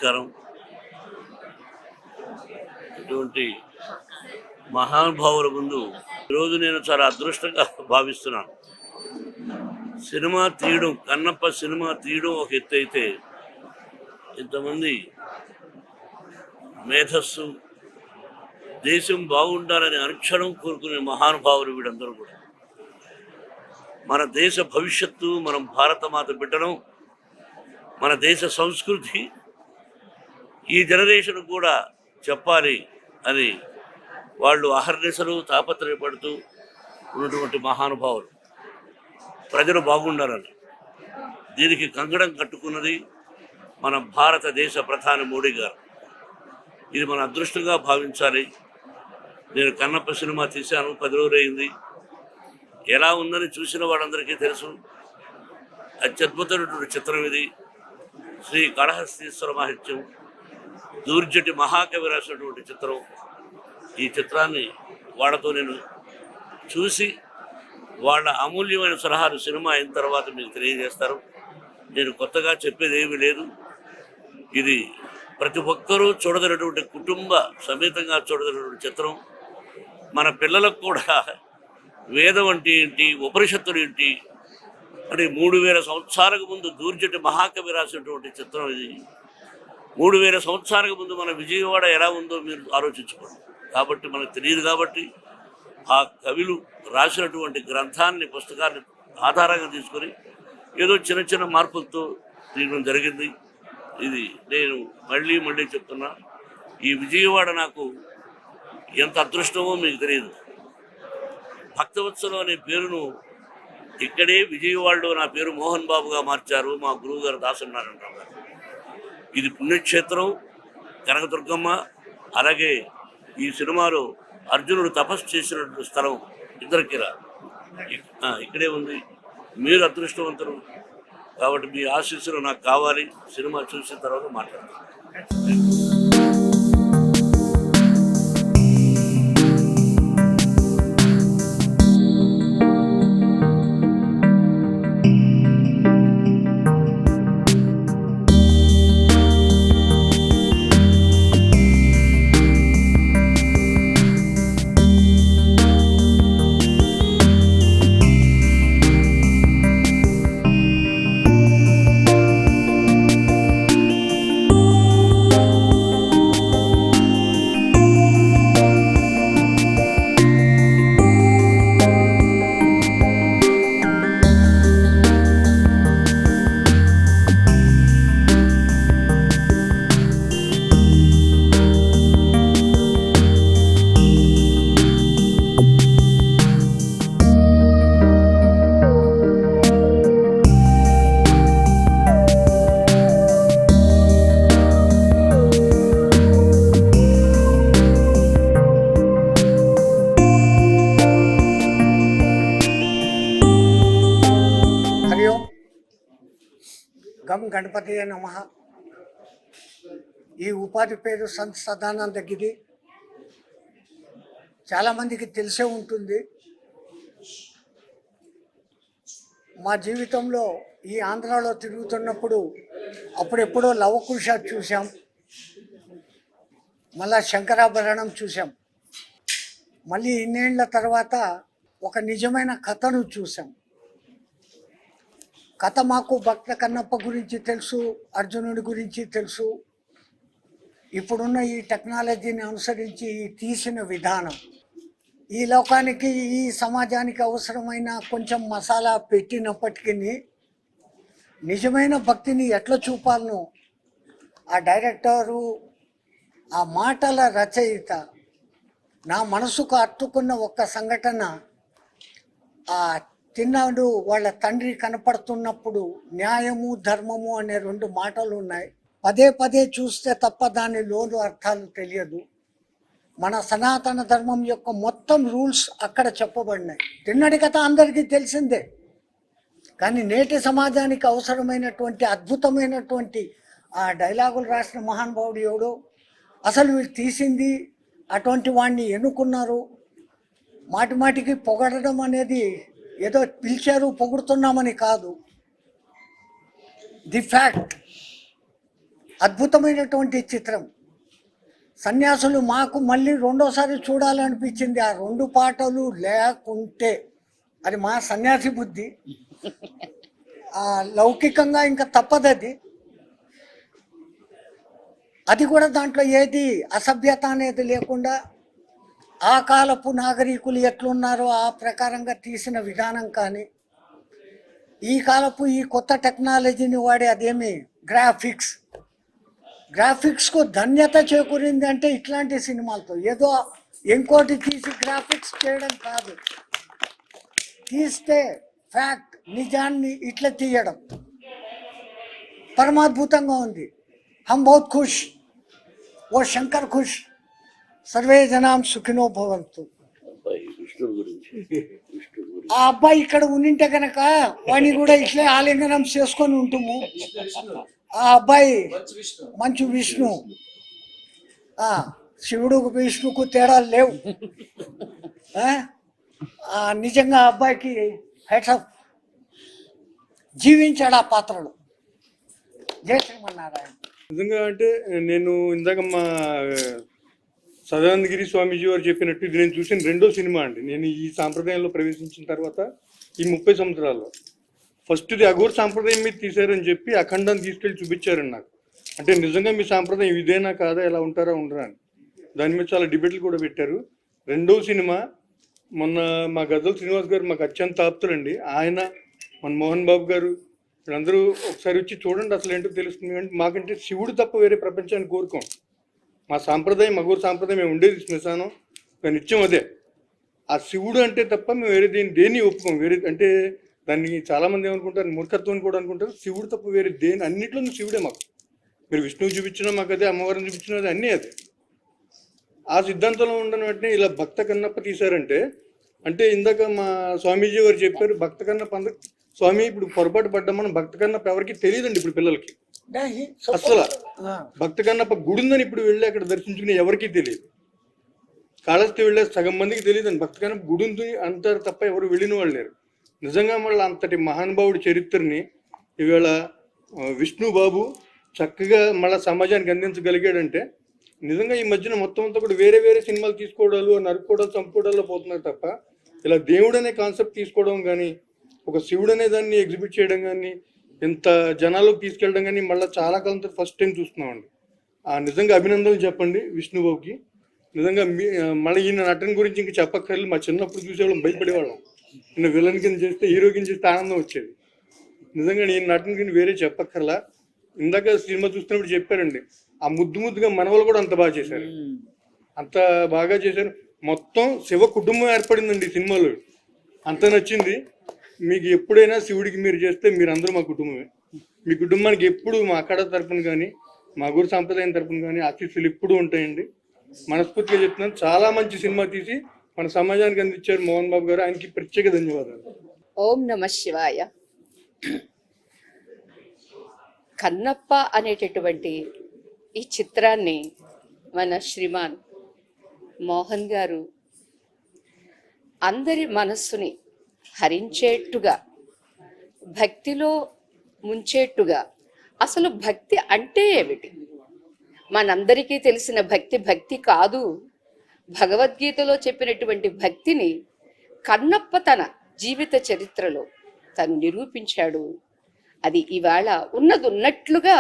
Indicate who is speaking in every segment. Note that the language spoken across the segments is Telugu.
Speaker 1: నమస్కారం. ఇటువంటి మహానుభావుల ముందు ఈరోజు నేను చాలా అదృష్టంగా భావిస్తున్నాను. సినిమా తీయడం, కన్నప్ప సినిమా తీయడం ఒక ఎత్తు అయితే, ఇంతమంది మేధస్సు, దేశం బాగుండాలని అనుక్షణం కోరుకునే మహానుభావులు వీడందరూ కూడా. మన దేశ భవిష్యత్తు, మనం భారతమాత బిడ్డడం, మన దేశ సంస్కృతి ఈ జనరేషన్ కూడా చెప్పాలి అని వాళ్ళు అహర్నిశలు తాపత్రయపడుతూ ఉన్నటువంటి మహానుభావులు. ప్రజలు బాగుండాలని దీనికి కంకణం కట్టుకున్నది మన భారతదేశ ప్రధాని మోడీ గారు. ఇది మన అదృష్టంగా భావించాలి. నేను కన్నప్ప సినిమా తీశాను, 10 రోజులు అయింది. ఎలా ఉందని చూసిన వాళ్ళందరికీ తెలుసు. అత్యద్భుతమైనటువంటి చిత్రం ఇది. శ్రీ కాళహస్తీశ్వర మహత్యం, దూర్జటి మహాకవి రాసినటువంటి చిత్రం. ఈ చిత్రాన్ని వాళ్ళతో నేను చూసి వాళ్ళ అమూల్యమైన సలహాలు సినిమా అయిన తర్వాత మీకు తెలియజేస్తారు. నేను కొత్తగా చెప్పేది ఏమీ లేదు. ఇది ప్రతి ఒక్కరూ చూడదగినటువంటి, కుటుంబ సమేతంగా చూడదగినటువంటి చిత్రం. మన పిల్లలకు కూడా వేదం అంటే ఏంటి, ఉపనిషత్తులు ఏంటి అంటే 3000 సంవత్సరాలకు ముందు దూర్జటి మహాకవి రాసినటువంటి చిత్రం ఇది. 3000 సంవత్సరాలకు ముందు మన విజయవాడ ఎలా ఉందో మీరు ఆలోచించుకోండి. కాబట్టి మనకు తెలియదు. కాబట్టి ఆ కవులు రాసినటువంటి గ్రంథాన్ని, పుస్తకాన్ని ఆధారంగా తీసుకొని ఏదో చిన్న చిన్న మార్పులతో తీయడం జరిగింది. ఇది నేను మళ్ళీ చెప్తున్నా, ఈ విజయవాడ నాకు ఎంత అదృష్టమో మీకు తెలియదు. భక్తవత్సలం అనే పేరును ఇక్కడే విజయవాడలో నా పేరు మోహన్ బాబుగా మార్చారు మా గురువు గారు దాసనారాయణరావు గారు. ఇది పుణ్యక్షేత్రం, కనకదుర్గమ్మ. అలాగే ఈ సినిమాలో అర్జునుడు తపస్సు చేసినటువంటి స్థలం ఇద్దరికిరా ఇక్కడే ఉంది. మీరు అదృష్టవంతులు కాబట్టి మీ ఆశీస్సులు నాకు కావాలి. సినిమా చూసిన తర్వాత మాట్లాడతాను.
Speaker 2: గం గణపతి నమ. ఈ ఉపాధి పేరు సంత్ సదానంద గిరి. చాలామందికి తెలిసే ఉంటుంది. మా జీవితంలో ఈ ఆంధ్రాలో తిరుగుతున్నప్పుడు అప్పుడెప్పుడో లవకుశ చూసాం, మళ్ళా శంకరాభరణం చూసాం. మళ్ళీ ఇన్నేళ్ల తర్వాత ఒక నిజమైన కథను చూసాం. కథ మాకు భక్త కన్నప్ప గురించి తెలుసు, అర్జునుడి గురించి తెలుసు. ఇప్పుడున్న ఈ టెక్నాలజీని అనుసరించి తీసిన విధానం, ఈ లోకానికి, ఈ సమాజానికి అవసరమైన కొంచెం మసాలా పెట్టినప్పటికీ నిజమైన భక్తిని ఎట్లా చూపాలనో ఆ డైరెక్టరు, ఆ మాటల రచయిత నా మనసుకు అట్టుకున్న ఒక్క సంఘటన. ఆ తిన్నాడు వాళ్ళ తండ్రి కనపడుతున్నప్పుడు న్యాయము ధర్మము అనే 2 మాటలు ఉన్నాయి. పదే చూస్తే తప్ప దాని లోను అర్థాలు తెలియదు. మన సనాతన ధర్మం యొక్క మొత్తం రూల్స్ అక్కడ చెప్పబడినాయి. తిన్నడి కథ అందరికీ తెలిసిందే. కానీ నేటి సమాజానికి అవసరమైనటువంటి అద్భుతమైనటువంటి ఆ డైలాగులు రాసిన మహానుభావుడు ఎవడో, అసలు వీళ్ళు తీసింది అటువంటి వాడిని ఎన్నుకున్నారు. మాటికి పొగడడం అనేది ఏదో పిలిచారు పొగుడుతున్నామని కాదు. ది ఫ్యాక్ట్ అద్భుతమైనటువంటి చిత్రం. సన్యాసులు మాకు మళ్ళీ రెండోసారి చూడాలనిపించింది ఆ 2 పాటలు లేకుంటే. అది మా సన్యాసి బుద్ధి. లౌకికంగా ఇంకా తప్పదది. అది కూడా దాంట్లో ఏది అసభ్యత అనేది లేకుండా ఆ కాలపు నాగరికులు ఎట్లున్నారో ఆ ప్రకారంగా తీసిన విధానం కానీ, ఈ కాలపు ఈ కొత్త టెక్నాలజీని వాడి అదేమి గ్రాఫిక్స్కు ధన్యత చేకూరింది అంటే ఇట్లాంటి సినిమాలతో. ఏదో ఇంకోటి తీసి గ్రాఫిక్స్ చేయడం కాదు, తీస్తే ఫ్యాక్ట్ నిజాన్ని ఇట్లా తీయడం పరమాద్భుతంగా ఉంది. హమ్ బహుత్ ఖుష్, ఓ శంకర్ ఖుష్, సర్వే జనాం సుఖినో భవంతు. ఆ అబ్బాయి ఇక్కడ ఉండింటే కనుక వాడిని కూడా ఇట్లే ఆలింగనం చేసుకొని ఉంటాము. ఆ అబ్బాయి మంచు విష్ణు, శివుడు విష్ణుకు తేడాలు లేవు. నిజంగా ఆ అబ్బాయికి హెడ్సప్, జీవించాడు ఆ పాత్రలో. జయ శ్రీమన్నారాయణ.
Speaker 3: నిజంగా అంటే నేను ఇందాక మా సదానందగిరి స్వామీజీ వారు చెప్పినట్టు ఇది నేను చూసిన 2వ సినిమా అండి. నేను ఈ సాంప్రదాయంలో ప్రవేశించిన తర్వాత ఈ 30 సంవత్సరాల్లో ఫస్ట్ది అఘోర సాంప్రదాయం మీద తీశారని చెప్పి అఖండాన్ని తీసుకెళ్ళి చూపించారండి నాకు. అంటే నిజంగా మీ సాంప్రదాయం ఇదేనా కాదా, ఎలా ఉంటారా ఉండరా అని దాని మీద చాలా డిబేట్లు కూడా పెట్టారు. 2వ సినిమా మొన్న మా గద్దల శ్రీనివాస్ గారు మాకు అత్యంత ఆప్తులండి. ఆయన మన మోహన్ బాబు గారు వీళ్ళందరూ ఒకసారి వచ్చి చూడండి అసలు ఏంటో తెలుస్తుంది. అంటే మాకంటే శివుడు తప్ప వేరే ప్రపంచాన్ని కోరుకోం. మా సాంప్రదాయం అఘోర సాంప్రదాయం మేము ఉండేది శ్మశానం, నిత్యం అదే. ఆ శివుడు అంటే తప్ప మేము వేరే దేన్ని ఒప్పుకోం. వేరే అంటే దాన్ని చాలామంది ఏమనుకుంటారు, మూర్ఖత్వం కూడా అనుకుంటారు. శివుడు తప్ప వేరే అన్నింటిలో శివుడే మాకు. మీరు విష్ణువు చూపించినా మాకు అదే, అమ్మవారిని చూపించినా అదే, అన్నీ అదే. ఆ సిద్ధాంతంలో ఉండని వెంటనే ఇలా భక్త కన్నప్ప తీశారంటే, అంటే ఇందాక మా స్వామీజీ గారు చెప్పారు భక్త కన్నప్ప. స్వామి ఇప్పుడు పొరపాటు పడ్డాం మనం. భక్త కన్నప్ప ఎవరికి తెలియదండి ఇప్పుడు పిల్లలకి. అసలు భక్త కన్నప్ప గుడి ఉందని ఇప్పుడు వెళ్ళి అక్కడ దర్శించుకుని ఎవరికి తెలియదు. కాళహస్తి వెళ్ళే సగం మందికి తెలియదండి భక్త కన్నప్ప గుడి ఉంది అంటారు తప్ప ఎవరు వెళ్ళిన వాళ్ళు లేరు. నిజంగా మళ్ళీ అంతటి మహానుభావుడి చరిత్రని ఈవేళ విష్ణు బాబు చక్కగా మళ్ళీ సమాజానికి అందించగలిగాడంటే నిజంగా ఈ మధ్యన మొత్తం అంతా కూడా వేరే వేరే సినిమాలు తీసుకోవడాలు, నరుక్కోవడాలు, చంపుకోవడాల్లో పోతున్నారు తప్ప ఇలా దేవుడు అనే కాన్సెప్ట్ తీసుకోవడం కానీ, ఒక శివుడు అనే దాన్ని ఎగ్జిబిట్ చేయడం కానీ, ఇంత జనాలకు తీసుకెళ్ళడం కానీ మళ్ళీ చాలా కాలం తర్వాత ఫస్ట్ టైం చూస్తున్నామండి. నిజంగా అభినందనలు చెప్పండి విష్ణుబాబుకి. నిజంగా మళ్ళీ ఈయన నటన గురించి ఇంక చెప్పక్కర్లేదు. మా చిన్నప్పుడు చూసేవాళ్ళం భయపడేవాళ్ళం. ఈయన విలన్ కింద చేస్తే హీరో కింద చేస్తే ఆనందం వచ్చేది. నిజంగా ఈయన నటన కింద వేరే చెప్పక్కర్లా. ఇందాక సినిమా చూస్తున్నప్పుడు చెప్పారండి, ఆ ముద్దుగా మనవలు కూడా అంత బాగా చేశారు, అంత బాగా చేశారు. మొత్తం శివ కుటుంబం ఏర్పడిందండి ఈ సినిమాలో. అంత నచ్చింది. మీకు ఎప్పుడైనా శివుడికి మీరు చేస్తే మీరందరూ మా కుటుంబమే. మీ కుటుంబానికి ఎప్పుడు మా అక్కడ తరపున కానీ, మా గురు సాంప్రదాయం తరపున కానీ ఆశీస్సులు ఎప్పుడూ ఉంటాయండి. మనస్ఫూర్తిగా చెప్తున్నాను. చాలా మంచి సినిమా తీసి మన సమాజానికి అందించారు మోహన్ బాబు గారు. ఆయనకి ప్రత్యేక ధన్యవాదాలు.
Speaker 4: ఓం నమ శివాయ. కన్నప్ప అనేటటువంటి ఈ చిత్రాన్ని మన శ్రీమాన్ మోహన్ గారు అందరి మనస్సుని హరించేట్టుగా, భక్తిలో ముంచేట్టుగా, అసలు భక్తి అంటే ఏమిటి, మనందరికీ తెలిసిన భక్తి కాదు. భగవద్గీతలో చెప్పినటువంటి భక్తిని కన్నప్ప తన జీవిత చరిత్రలో తను నిరూపించాడు. అది ఇవాళ ఉన్నట్లుగా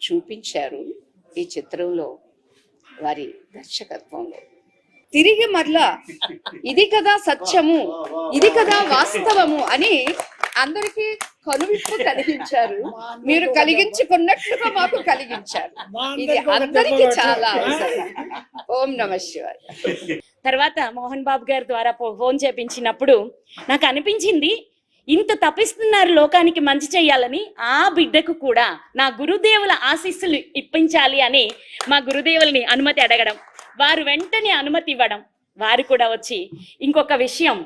Speaker 4: చూపించారు ఈ చిత్రంలో వారి దర్శకత్వంలో. తిరిగి మరలా ఇది కదా సత్యము, ఇది కదా వాస్తవము అని అందరికీ కనువిప్పు కలిగించారు. మీరు కలిగించుకున్నట్లుగా మాకు కలిగించారు. ఇది అందరికీ చాలా అవసరం. ఓం నమ శివాయ.
Speaker 5: తర్వాత మోహన్ బాబు గారి ద్వారా ఫోన్ చేపించినప్పుడు నాకు అనిపించింది, ఇంత తపిస్తున్నారు లోకానికి మంచి చెయ్యాలని, ఆ బిడ్డకు కూడా నా గురుదేవుల ఆశీస్సులు ఇప్పించాలి అని మా గురుదేవుల్ని అనుమతి అడగడం, వారు వెంటనే అనుమతి ఇవ్వడం. వారు కూడా వచ్చి ఇంకొక విషయం,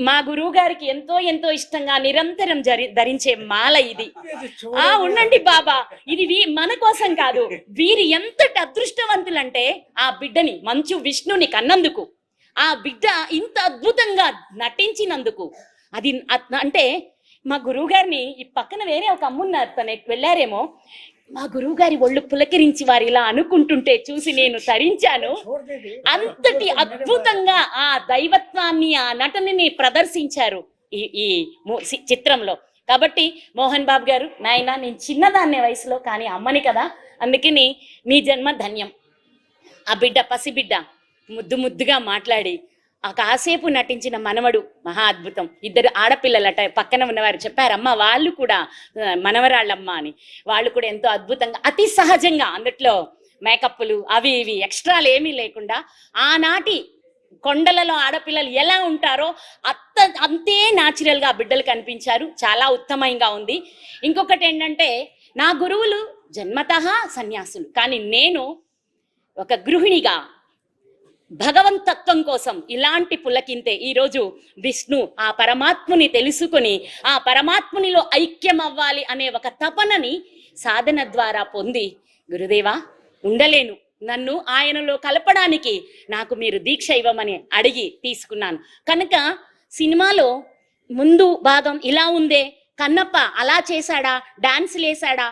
Speaker 5: మా గురువు గారికి ఎంతో ఇష్టంగా నిరంతరం ధరించే మాల ఇది. ఉండండి బాబా, ఇది మన కోసం కాదు, వీరు ఎంతటి అదృష్టవంతులంటే ఆ బిడ్డని మంచు విష్ణుని కన్నందుకు, ఆ బిడ్డ ఇంత అద్భుతంగా నటించినందుకు. అది అంటే మా గురువు గారిని ఈ పక్కన వేరే ఒక అమ్మున్నారు, తను వెళ్ళారేమో, మా గురువు గారి ఒళ్ళు పులకరించి వారు ఇలా అనుకుంటుంటే చూసి నేను తరించాను. అంతటి అద్భుతంగా ఆ దైవత్వాన్ని, ఆ నటనని ప్రదర్శించారు ఈ చిత్రంలో. కాబట్టి మోహన్ బాబు గారు, నాయన నేను చిన్నదాన్నే వయసులో, కానీ అమ్మని కదా, అందుకని నీ జన్మ ధన్యం. ఆ బిడ్డ, పసిబిడ్డ ముద్దు ముద్దుగా మాట్లాడి ఆ కాసేపు నటించిన మనవడు మహా అద్భుతం. ఇద్దరు ఆడపిల్లలట, పక్కన ఉన్నవారు చెప్పారమ్మ వాళ్ళు కూడా మనవరాళ్ళమ్మ అని. వాళ్ళు కూడా ఎంతో అద్భుతంగా, అతి సహజంగా, అందుట్లో మేకప్లు అవి ఇవి ఎక్స్ట్రాలు ఏమీ లేకుండా ఆనాటి కొండలలో ఆడపిల్లలు ఎలా ఉంటారో అంతే న్యాచురల్గా బిడ్డలు కనిపించారు. చాలా ఉత్తమంగా ఉంది. ఇంకొకటి ఏంటంటే, నా గురువులు జన్మతః సన్యాసులు, కానీ నేను ఒక గృహిణిగా భగవంతత్వం కోసం ఇలాంటి పులకింతే ఈరోజు విష్ణు ఆ పరమాత్ముని తెలుసుకొని ఆ పరమాత్మునిలో ఐక్యం అవ్వాలి అనే ఒక తపనని సాధన ద్వారా పొంది, గురుదేవా ఉండలేను, నన్ను ఆయనలో కలపడానికి నాకు మీరు దీక్ష ఇవ్వమని అడిగి తీసుకున్నాను. కనుక సినిమాలో ముందు భాగం ఇలా ఉందే, కన్నప్ప అలా చేశాడా, డాన్సులు వేసాడా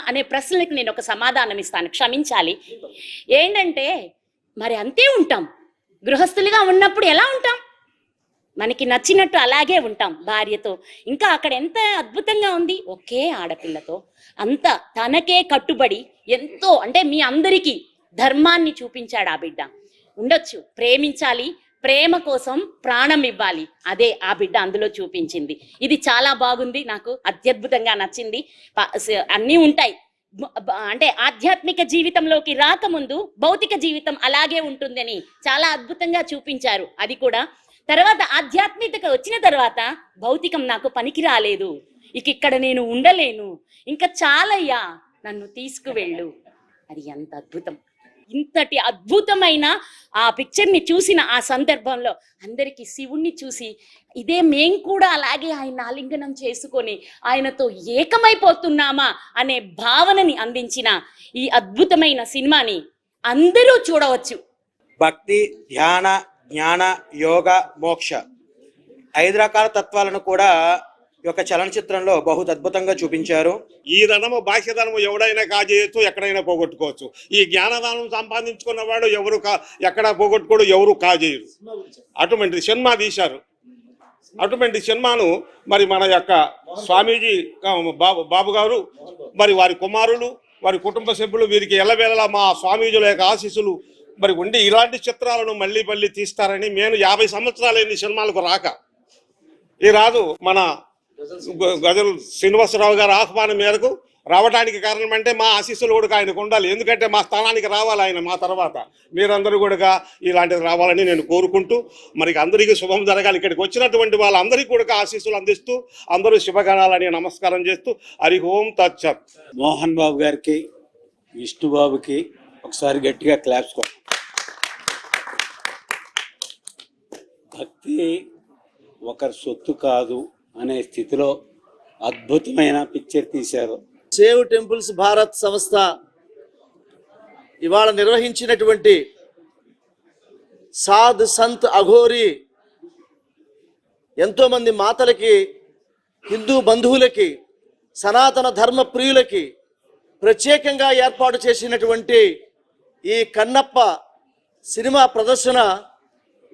Speaker 5: అనే ప్రశ్నలకు నేను ఒక సమాధానం ఇస్తాను, క్షమించాలి. ఏంటంటే మరి అంతే ఉంటాం, గృహస్థులుగా ఉన్నప్పుడు ఎలా ఉంటాం, మనకి నచ్చినట్టు అలాగే ఉంటాం భార్యతో. ఇంకా అక్కడ ఎంత అద్భుతంగా ఉంది, ఒకే ఆడపిల్లతో అంత తనకే కట్టుబడి ఎంతో, అంటే మీ అందరికీ ధర్మాన్ని చూపించాడు ఆ బిడ్డ. ఉండొచ్చు, ప్రేమించాలి, ప్రేమ కోసం ప్రాణం ఇవ్వాలి, అదే ఆ బిడ్డ అందులో చూపించింది. ఇది చాలా బాగుంది, నాకు అత్యద్భుతంగా నచ్చింది. అన్నీ ఉంటాయి, అంటే ఆధ్యాత్మిక జీవితంలోకి రాకముందు భౌతిక జీవితం అలాగే ఉంటుందని చాలా అద్భుతంగా చూపించారు. అది కూడా తర్వాత ఆధ్యాత్మికత వచ్చిన తర్వాత భౌతికం నాకు పనికి రాలేదు, ఇక్కడ నేను ఉండలేను, ఇంకా చాలయ్యా, నన్ను తీసుకువెళ్ళు. అది ఎంత అద్భుతం. ఇంతటి అద్భుతమైన ఆ పిక్చర్ని చూసిన ఆ సందర్భంలో అందరికీ శివుణ్ణి చూసి ఇదే మేం కూడా అలాగే ఆయన ఆలింగనం చేసుకొని ఆయనతో ఏకమైపోతున్నామా అనే భావనని అందించిన ఈ అద్భుతమైన సినిమాని అందరూ చూడవచ్చు.
Speaker 6: భక్తి, ధ్యాన, జ్ఞాన, యోగ, మోక్ష 5 రకాల తత్వాలను కూడా ఈ యొక్క చలనచిత్రంలో బహు అద్భుతంగా చూపించారు.
Speaker 7: ఈ ధనము బాహ్యధనము ఎవడైనా కాజేయచ్చు, ఎక్కడైనా పోగొట్టుకోవచ్చు. ఈ జ్ఞానదానం సంపాదించుకున్నవాడు ఎవరు ఎక్కడ పోగొట్టుకోడు, ఎవరు కాజేయరు. అటువంటి సినిమా తీశారు. అటువంటి సినిమాను మరి మన యొక్క స్వామీజీ బాబు గారు, మరి వారి కుమారులు, వారి కుటుంబ సభ్యులు, వీరికి ఎల్లవేళలా మా స్వామీజుల యొక్క ఆశీస్సులు మరి ఉండి ఇలాంటి చిత్రాలను మళ్ళీ మళ్ళీ తీస్తారని, నేను 50 సంవత్సరాలైంది సినిమాలకు రాక. ఈ రాదు మన గజల్ శ్రీనివాసరావు గారు ఆహ్వానం మేరకు రావడానికి కారణం అంటే మా ఆశీస్సులు కూడా ఆయనకు ఉండాలి. ఎందుకంటే మా స్థానానికి రావాలి ఆయన మా తర్వాత. మీరందరూ కూడా ఇలాంటిది రావాలని నేను కోరుకుంటూ, మరి అందరికీ శుభం జరగాలి. ఇక్కడికి వచ్చినటువంటి వాళ్ళందరికీ కూడా ఆశీస్సులు అందిస్తూ అందరూ శుభగణాలని నమస్కారం చేస్తూ హరి ఓం తచ్చత్.
Speaker 8: మోహన్ బాబు గారికి, విష్ణు బాబుకి ఒకసారి గట్టిగా క్లాప్స్ కొట్టు. భక్తి ఒకరి సొత్తు కాదు అనే స్థితిలో అద్భుతమైన పిక్చర్ తీశారు.
Speaker 9: సేవ్ టెంపుల్స్ భారత్ సంస్థ ఇవాళ నిర్వహించినటువంటి సాధ్ సంత్ అఘోరి ఎంతోమంది మాతలకి, హిందూ బంధువులకి, సనాతన ధర్మ ప్రియులకి ప్రత్యేకంగా ఏర్పాటు చేసినటువంటి ఈ కన్నప్ప సినిమా ప్రదర్శన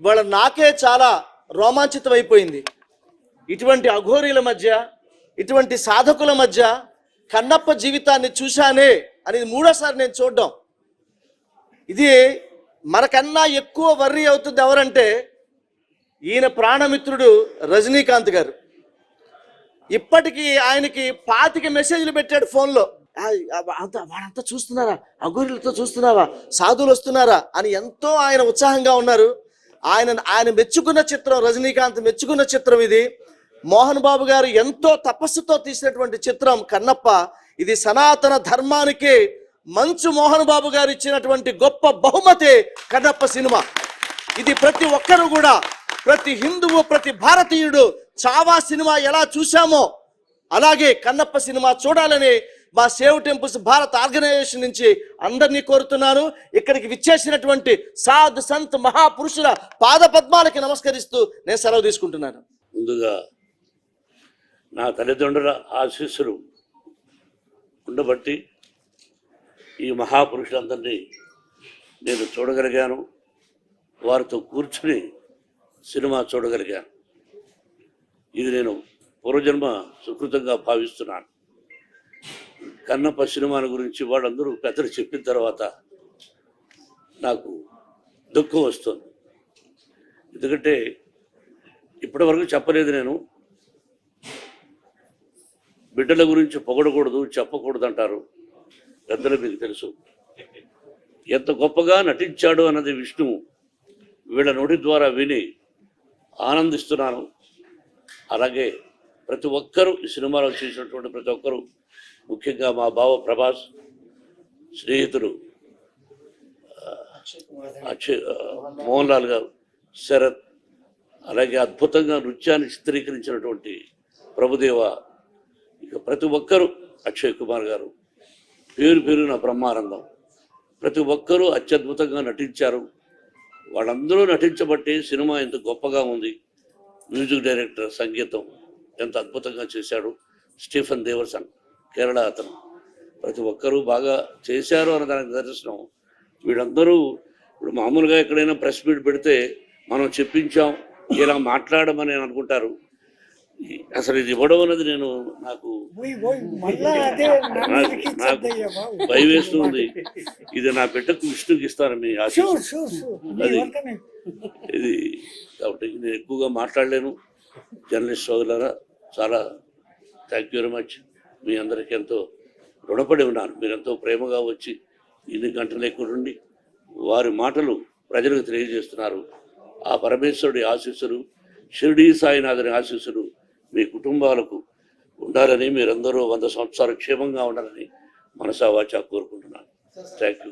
Speaker 9: ఇవాళ నాకే చాలా రోమాంచితమైపోయింది. ఇటువంటి అఘోరీల మధ్య, ఇటువంటి సాధకుల మధ్య కన్నప్ప జీవితాన్ని చూశానే అనేది 3వ సారి నేను చూడడం. ఇది మనకన్నా ఎక్కువ వర్రీ అవుతుంది ఎవరంటే ఈయన ప్రాణమిత్రుడు రజనీకాంత్ గారు. ఇప్పటికీ ఆయనకి 25 మెసేజ్లు పెట్టాడు ఫోన్లో. వాడంతా చూస్తున్నారా, అఘోరీలతో చూస్తున్నావా, సాధువులు వస్తున్నారా అని ఎంతో ఆయన ఉత్సాహంగా ఉన్నారు. ఆయన మెచ్చుకున్న చిత్రం, రజనీకాంత్ మెచ్చుకున్న చిత్రం ఇది. మోహన్ బాబు గారు ఎంతో తపస్సుతో తీసినటువంటి చిత్రం కన్నప్ప. ఇది సనాతన ధర్మానికి మంచు మోహన్ బాబు గారు ఇచ్చినటువంటి గొప్ప బహుమతి కన్నప్ప సినిమా. ఇది ప్రతి ఒక్కరు కూడా, ప్రతి హిందువు, ప్రతి భారతీయుడు చావా సినిమా ఎలా చూశామో అలాగే కన్నప్ప సినిమా చూడాలని మా సేవ్ టెంపుల్స్ భారత్ ఆర్గనైజేషన్ నుంచి అందరినీ కోరుతున్నాను. ఇక్కడికి విచ్చేసినటువంటి సాధ్ సంత్ మహాపురుషుల పాద పద్మాలకి నమస్కరిస్తూ నేను సెలవు తీసుకుంటున్నాను.
Speaker 1: ముందుగా నా తల్లిదండ్రుల ఆశీస్సులు ఉండబట్టి ఈ మహాపురుషులందరినీ నేను చూడగలిగాను, వారితో కూర్చుని సినిమా చూడగలిగాను. ఇది నేను పూర్వజన్మ సుకృతంగా భావిస్తున్నాను. కన్నప్ప సినిమాల గురించి వాళ్ళందరూ పెద్దలు చెప్పిన తర్వాత నాకు దుఃఖం వస్తుంది. ఎందుకంటే ఇప్పటివరకు చెప్పలేదు. నేను బిడ్డల గురించి పొగడకూడదు, చెప్పకూడదు అంటారు పెద్దలు, మీకు తెలుసు. ఎంత గొప్పగా నటించాడు అన్నది విష్ణు వీళ్ళ నోటి ద్వారా విని ఆనందిస్తున్నాను. అలాగే ప్రతి ఒక్కరూ ఈ సినిమాలో చేసినటువంటి ప్రతి ఒక్కరూ, ముఖ్యంగా మా బావ ప్రభాస్, స్నేహితుడు మోహన్ లాల్ గారు, శరత్, అలాగే అద్భుతంగా నృత్యాన్ని చిత్రీకరించినటువంటి ప్రభుదేవ, ఇక ప్రతి ఒక్కరూ, అక్షయ్ కుమార్ గారు, పేరు పేరున బ్రహ్మానందం, ప్రతి ఒక్కరూ అత్యద్భుతంగా నటించారు. వాళ్ళందరూ నటించబట్టి సినిమా ఎంత గొప్పగా ఉంది. మ్యూజిక్ డైరెక్టర్ సంగీతం ఎంత అద్భుతంగా చేశాడు. స్టీఫెన్ దేవర్సన్, కేరళ అతను. ప్రతి ఒక్కరూ బాగా చేశారు అన్నదానికి నిదర్శనం. వీళ్ళందరూ ఇప్పుడు మామూలుగా ఎక్కడైనా ప్రెస్ మీట్ పెడితే మనం చెప్పించాం, ఇలా మాట్లాడమని అనుకుంటారు. అసలు ఇది ఇవ్వడం అన్నది నాకు భయం వేస్తుంది. ఇది నా బిడ్డకు విష్ణుకి ఇస్తాను మీ ఆశీస్సు. అది ఇది కాబట్టి నేను ఎక్కువగా మాట్లాడలేను. జర్నలిస్ట్ సోదరులారా, చాలా థ్యాంక్ యూ వెరీ మచ్. మీ అందరికీ ఎంతో రుణపడి ఉన్నాను. మీరెంతో ప్రేమగా వచ్చి ఇన్ని గంటలు ఎక్కువ ఉండి వారి మాటలు ప్రజలకు తెలియజేస్తున్నారు. ఆ పరమేశ్వరుడి ఆశీస్సులు, షిరిడీ సాయినాథుని ఆశీస్సులు మీ కుటుంబాలకు ఉండాలని, మీరందరూ 100 సంవత్సరాలు క్షేమంగా ఉండాలని మనసా వాచా కోరుకుంటున్నాను. Thank you.